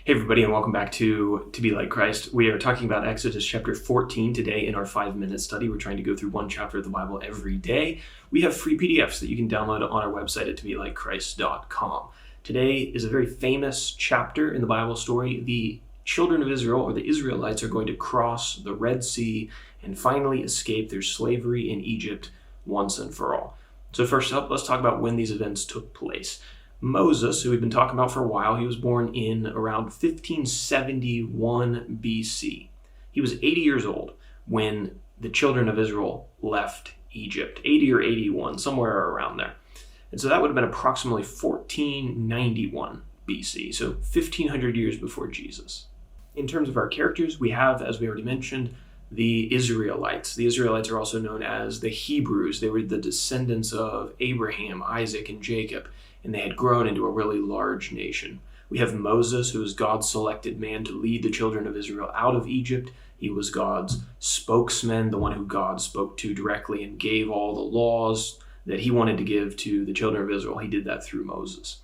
Hey everybody, and welcome back to Be Like Christ. We are talking about Exodus chapter 14 today in our 5-minute study. We're trying to go through one chapter of the Bible every day. We have free PDFs that you can download on our website at tobelikechrist.com. Today is a very famous chapter in the Bible story. The children of Israel, or the Israelites, are going to cross the Red Sea and finally escape their slavery in Egypt once and for all. So first up, let's talk about when these events took place. Moses, who we've been talking about for a while, he was born in around 1571 BC. He was 80 years old when the children of Israel left Egypt, 80 or 81, somewhere around there. And so that would have been approximately 1491 BC, so 1500 years before Jesus. In terms of our characters, we have, as we already mentioned, the Israelites. The Israelites are also known as the Hebrews. They were the descendants of Abraham, Isaac, and Jacob, and they had grown into a really large nation. We have Moses, who was God's selected man to lead the children of Israel out of Egypt. He was God's spokesman, the one who God spoke to directly and gave all the laws that he wanted to give to the children of Israel. He did that through Moses.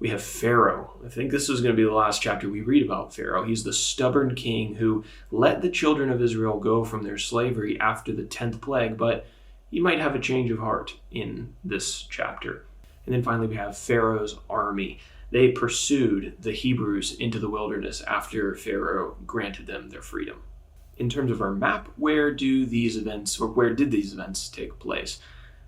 We have Pharaoh. I think this is going to be the last chapter we read about Pharaoh. He's the stubborn king who let the children of Israel go from their slavery after the 10th plague, but he might have a change of heart in this chapter. And then finally, we have Pharaoh's army. They pursued the Hebrews into the wilderness after Pharaoh granted them their freedom. In terms of our map, where did these events take place?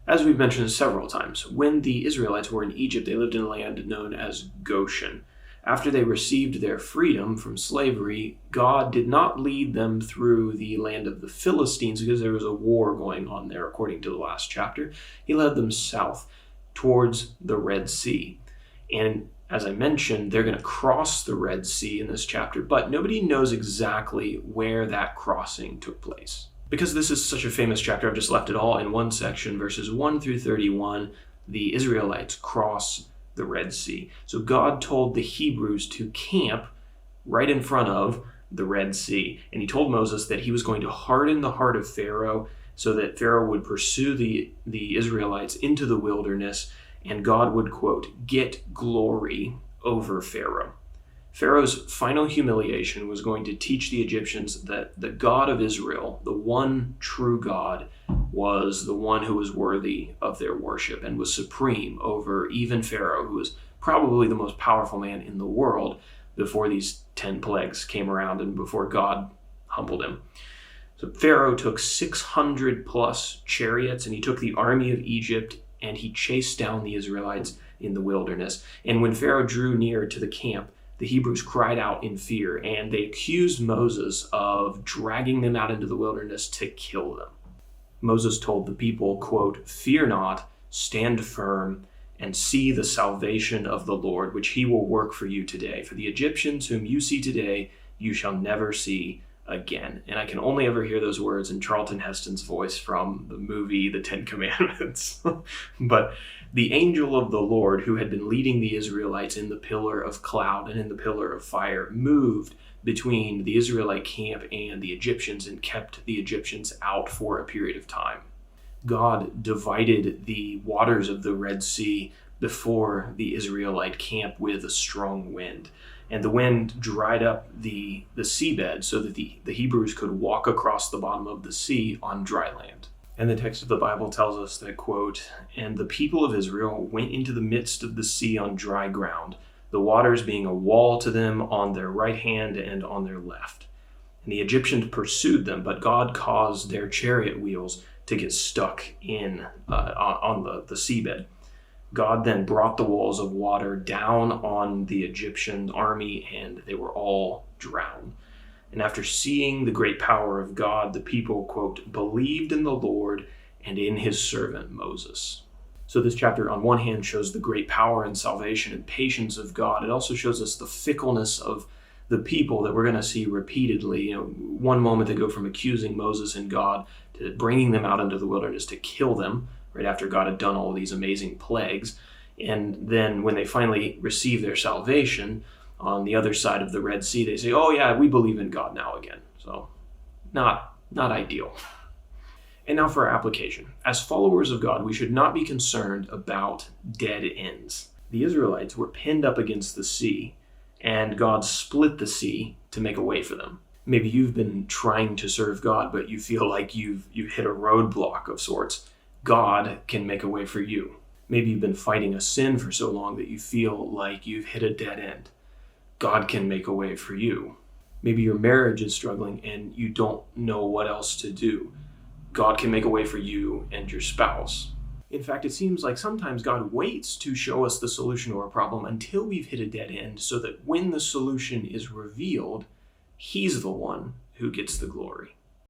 As we've mentioned several times, when the Israelites were in Egypt, they lived in a land known as Goshen. After they received their freedom from slavery, God did not lead them through the land of the Philistines because there was a war going on there, according to the last chapter. He led them south towards the Red Sea. And as I mentioned, they're going to cross the Red Sea in this chapter, but nobody knows exactly where that crossing took place. Because this is such a famous chapter, I've just left it all in one section, verses 1 through 31. The Israelites cross the Red Sea. So God told the Hebrews to camp right in front of the Red Sea. And he told Moses that he was going to harden the heart of Pharaoh so that Pharaoh would pursue the Israelites into the wilderness, and God would, quote, get glory over Pharaoh. Pharaoh's final humiliation was going to teach the Egyptians that the God of Israel, the one true God, was the one who was worthy of their worship and was supreme over even Pharaoh, who was probably the most powerful man in the world before these 10 plagues came around and before God humbled him. So Pharaoh took 600 plus chariots, and he took the army of Egypt, and he chased down the Israelites in the wilderness. And when Pharaoh drew near to the camp, the Hebrews cried out in fear, and they accused Moses of dragging them out into the wilderness to kill them. Moses told the people, quote, fear not, stand firm, and see the salvation of the Lord, which he will work for you today. For the Egyptians whom you see today, you shall never see again. And I can only ever hear those words in Charlton Heston's voice from the movie The Ten Commandments. But the angel of the Lord, who had been leading the Israelites in the pillar of cloud and in the pillar of fire, moved between the Israelite camp and the Egyptians and kept the Egyptians out for a period of time. God divided the waters of the Red Sea before the Israelite camp with a strong wind. And the wind dried up the seabed so that the Hebrews could walk across the bottom of the sea on dry land. And the text of the Bible tells us that, quote, and the people of Israel went into the midst of the sea on dry ground, the waters being a wall to them on their right hand and on their left. And the Egyptians pursued them, but God caused their chariot wheels to get stuck on the seabed. God then brought the walls of water down on the Egyptian army, and they were all drowned. And after seeing the great power of God, the people, quote, believed in the Lord and in his servant Moses. So this chapter, on one hand, shows the great power and salvation and patience of God. It also shows us the fickleness of the people that we're going to see repeatedly. One moment they go from accusing Moses and God to bringing them out into the wilderness to kill them, right after God had done all these amazing plagues. And then when they finally receive their salvation on the other side of the Red Sea, they say, oh yeah, we believe in God now again. So not ideal. And now for our application. As followers of God, we should not be concerned about dead ends. The Israelites were pinned up against the sea, and God split the sea to make a way for them. Maybe you've been trying to serve God, but you feel like you've hit a roadblock of sorts. God can make a way for you. Maybe you've been fighting a sin for so long that you feel like you've hit a dead end. God can make a way for you. Maybe your marriage is struggling and you don't know what else to do. God can make a way for you and your spouse. In fact, it seems like sometimes God waits to show us the solution to our problem until we've hit a dead end, so that when the solution is revealed, He's the one who gets the glory.